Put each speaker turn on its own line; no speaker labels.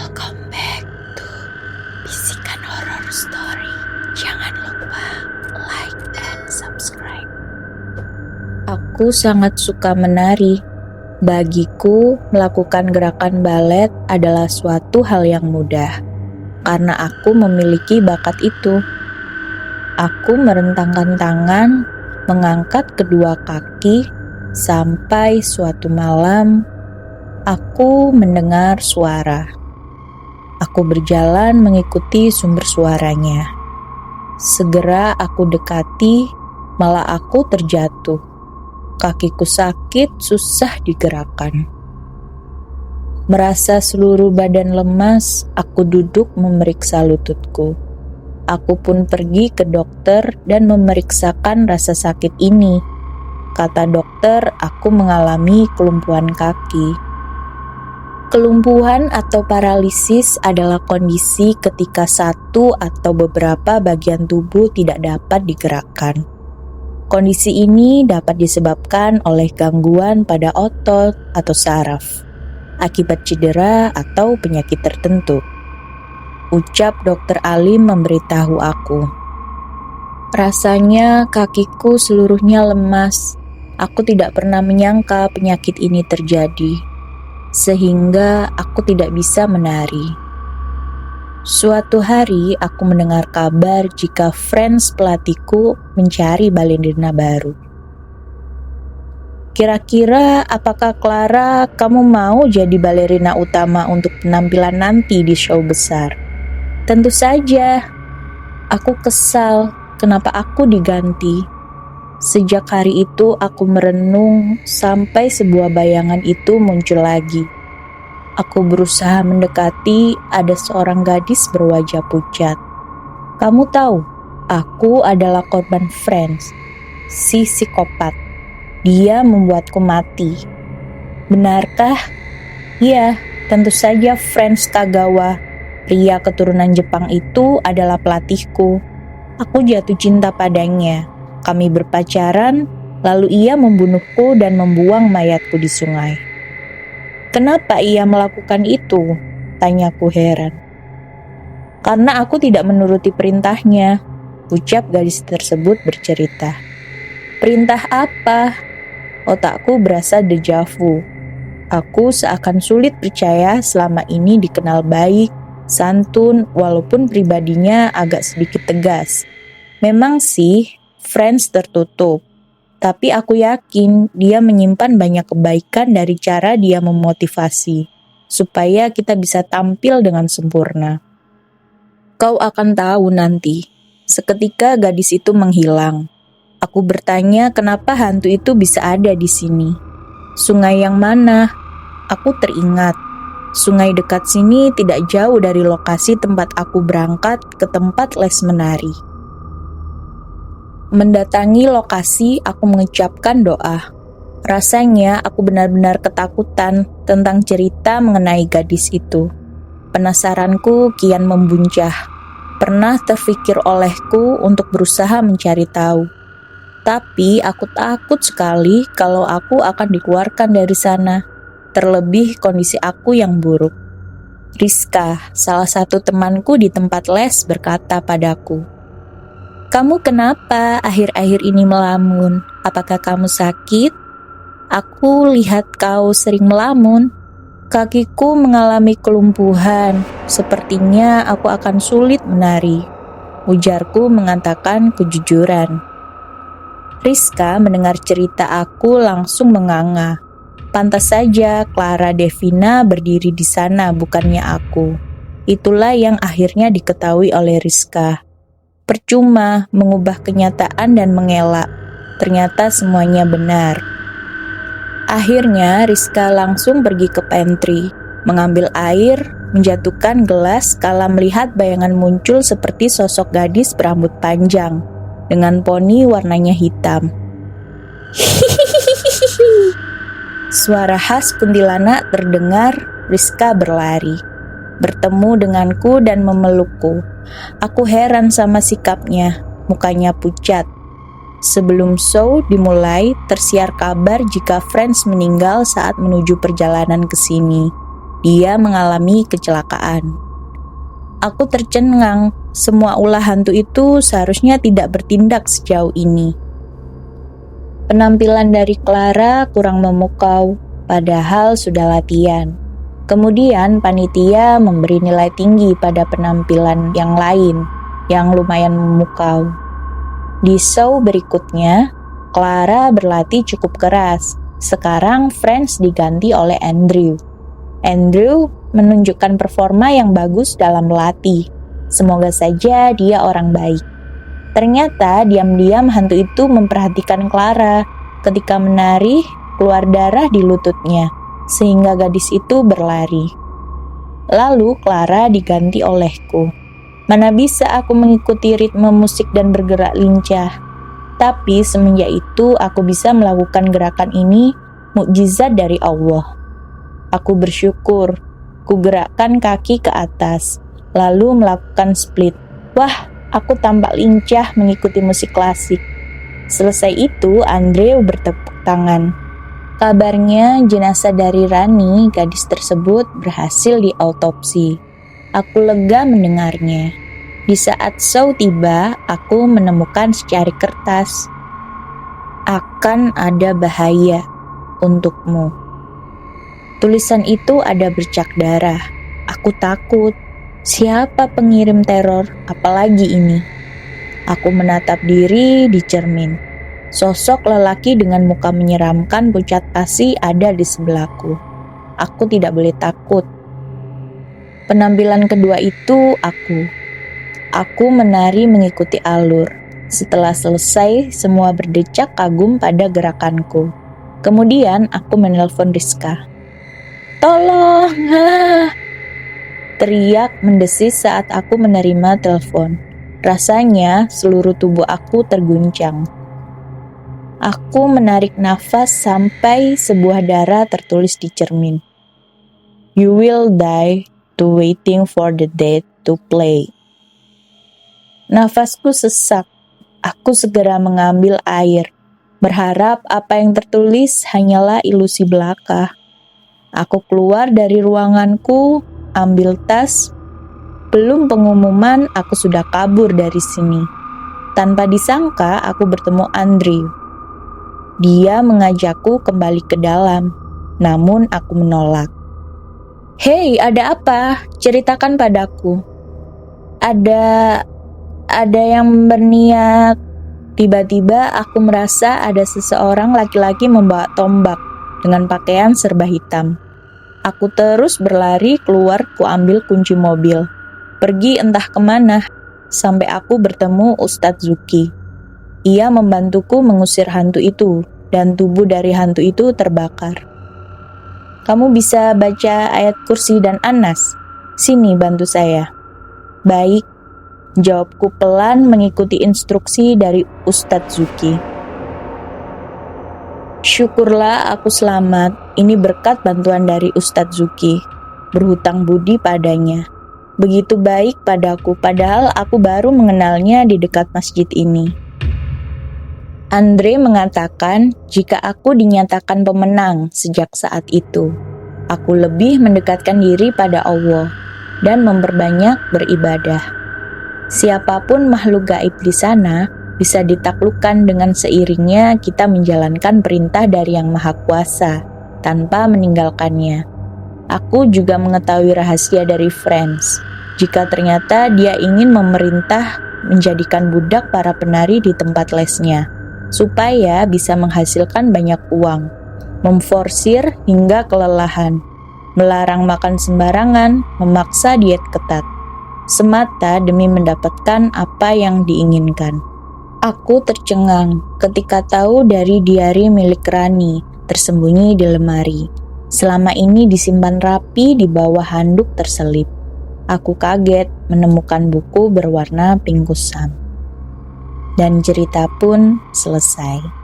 Welcome back to Bisikan Horror Story. Jangan lupa like and subscribe. Aku sangat suka menari. Bagiku, melakukan gerakan balet adalah suatu hal yang mudah, karena aku memiliki bakat itu. Aku merentangkan tangan, mengangkat kedua kaki, sampai suatu malam, aku mendengar suara. Aku berjalan mengikuti sumber suaranya. Segera aku dekati, malah aku terjatuh. Kakiku sakit, susah digerakkan. Merasa seluruh badan lemas, aku duduk memeriksa lututku. Aku pun pergi ke dokter dan memeriksakan rasa sakit ini. Kata dokter, aku mengalami kelumpuhan kaki. Kelumpuhan atau paralisis adalah kondisi ketika satu atau beberapa bagian tubuh tidak dapat digerakkan. Kondisi ini dapat disebabkan oleh gangguan pada otot atau saraf, akibat cedera atau penyakit tertentu. Ucap Dokter Alim memberitahu aku. Rasanya kakiku seluruhnya lemas. Aku tidak pernah menyangka penyakit ini terjadi, sehingga aku tidak bisa menari. Suatu hari aku mendengar kabar jika Franz pelatihku mencari balerina baru. Kira-kira apakah Clara kamu mau jadi balerina utama untuk penampilan nanti di show besar? Tentu saja. Aku kesal kenapa aku diganti. Sejak hari itu aku merenung sampai sebuah bayangan itu muncul lagi. Aku berusaha mendekati, ada seorang gadis berwajah pucat. Kamu tahu, aku adalah korban Franz, si psikopat. Dia membuatku mati. Benarkah? Ya, tentu saja Franz Kagawa, pria keturunan Jepang itu adalah pelatihku. Aku jatuh cinta padanya. Kami berpacaran, lalu ia membunuhku dan membuang mayatku di sungai. Kenapa ia melakukan itu? Tanyaku heran. Karena aku tidak menuruti perintahnya, ucap gadis tersebut bercerita. Perintah apa? Otakku berasa deja vu. Aku seakan sulit percaya selama ini dikenal baik, santun, walaupun pribadinya agak sedikit tegas. Memang sih, Franz tertutup. Tapi aku yakin dia menyimpan banyak kebaikan dari cara dia memotivasi, supaya kita bisa tampil dengan sempurna. Kau akan tahu nanti. Seketika gadis itu menghilang. Aku bertanya kenapa hantu itu bisa ada di sini. Sungai yang mana? Aku teringat. Sungai dekat sini tidak jauh dari lokasi tempat aku berangkat ke tempat les menari. Mendatangi lokasi, aku mengucapkan doa. Rasanya aku benar-benar ketakutan tentang cerita mengenai gadis itu. Penasaranku kian membuncah. Pernah terfikir olehku untuk berusaha mencari tahu. Tapi aku takut sekali kalau aku akan dikeluarkan dari sana. Terlebih kondisi aku yang buruk. Rizka, salah satu temanku di tempat les, berkata padaku, "Kamu kenapa akhir-akhir ini melamun? Apakah kamu sakit? Aku lihat kau sering melamun." Kakiku mengalami kelumpuhan. Sepertinya aku akan sulit menari. Ujarku mengatakan kejujuran. Rizka mendengar cerita aku langsung menganga. Pantas saja Clara Devina berdiri di sana, bukannya aku. Itulah yang akhirnya diketahui oleh Rizka. Percuma mengubah kenyataan dan mengelak. Ternyata semuanya benar. Akhirnya Rizka langsung pergi ke pantry, mengambil air, menjatuhkan gelas kala melihat bayangan muncul seperti sosok gadis berambut panjang dengan poni warnanya hitam. Suara khas kuntilanak terdengar. Rizka berlari, bertemu denganku dan memelukku. Aku heran sama sikapnya, mukanya pucat. Sebelum show dimulai, tersiar kabar jika Franz meninggal saat menuju perjalanan ke sini. dia mengalami kecelakaan. Aku tercengang, semua ulah hantu itu seharusnya tidak bertindak sejauh ini. Penampilan dari Clara kurang memukau, padahal sudah latihan. Kemudian panitia memberi nilai tinggi pada penampilan yang lain, yang lumayan memukau. Di show berikutnya, Clara berlatih cukup keras. Sekarang Franz diganti oleh Andrew. Andrew menunjukkan performa yang bagus dalam melatih. Semoga saja dia orang baik. Ternyata diam-diam hantu itu memperhatikan Clara. Ketika menari, keluar darah di lututnya, sehingga gadis itu berlari. Lalu Clara diganti olehku. Mana bisa aku mengikuti ritme musik dan bergerak lincah. Tapi semenjak itu aku bisa melakukan gerakan ini, mukjizat dari Allah. Aku bersyukur, ku gerakkan kaki ke atas, lalu melakukan split. Wah, aku tampak lincah mengikuti musik klasik. Selesai itu, Andre bertepuk tangan. Kabarnya jenazah dari Rani, gadis tersebut, berhasil diautopsi. Aku lega mendengarnya. Di saat show tiba, aku menemukan secari kertas. Akan ada bahaya untukmu. Tulisan itu ada bercak darah. Aku takut. Siapa pengirim teror, apalagi ini? Aku menatap diri di cermin. Sosok lelaki dengan muka menyeramkan pucat pasi ada di sebelahku. Aku tidak boleh takut. Penampilan kedua itu aku. Aku menari mengikuti alur. Setelah selesai, semua berdecak kagum pada gerakanku. Kemudian aku menelpon Rizka. Tolong! Teriak mendesis saat aku menerima telepon. Rasanya seluruh tubuh aku terguncang. Aku menarik nafas sampai sebuah darah tertulis di cermin. You will die to waiting for the dead to play. Nafasku sesak. Aku segera mengambil air, berharap apa yang tertulis hanyalah ilusi belaka. Aku keluar dari ruanganku, ambil tas. Belum pengumuman, aku sudah kabur dari sini. Tanpa disangka, aku bertemu Andrew. Dia mengajakku kembali ke dalam, namun aku menolak. Hei, ada apa? Ceritakan padaku. Ada yang berniat. Tiba-tiba aku merasa ada seseorang laki-laki membawa tombak dengan pakaian serba hitam. Aku terus berlari keluar, kuambil kunci mobil. Pergi entah kemana, sampai aku bertemu Ustadz Zuki. Ia membantuku mengusir hantu itu, dan tubuh dari hantu itu terbakar. Kamu bisa baca ayat kursi dan Anas? Sini, bantu saya. Baik, jawabku pelan mengikuti instruksi dari Ustadz Zuki. Syukurlah aku selamat, ini berkat bantuan dari Ustadz Zuki. Berhutang budi padanya. Begitu baik padaku, padahal aku baru mengenalnya di dekat masjid ini. Andre mengatakan jika aku dinyatakan pemenang sejak saat itu, aku lebih mendekatkan diri pada Allah dan memperbanyak beribadah. Siapapun makhluk gaib di sana bisa ditaklukkan dengan seiringnya kita menjalankan perintah dari Yang Maha Kuasa tanpa meninggalkannya. Aku juga mengetahui rahasia dari Franz. Jika ternyata dia ingin memerintah menjadikan budak para penari di tempat lesnya, supaya bisa menghasilkan banyak uang, memforsir hingga kelelahan, melarang makan sembarangan, memaksa diet ketat, semata demi mendapatkan apa yang diinginkan. Aku tercengang ketika tahu dari diari milik Rani tersembunyi di lemari. Selama ini disimpan rapi di bawah handuk terselip. Aku kaget menemukan buku berwarna pink kusam. Dan cerita pun selesai.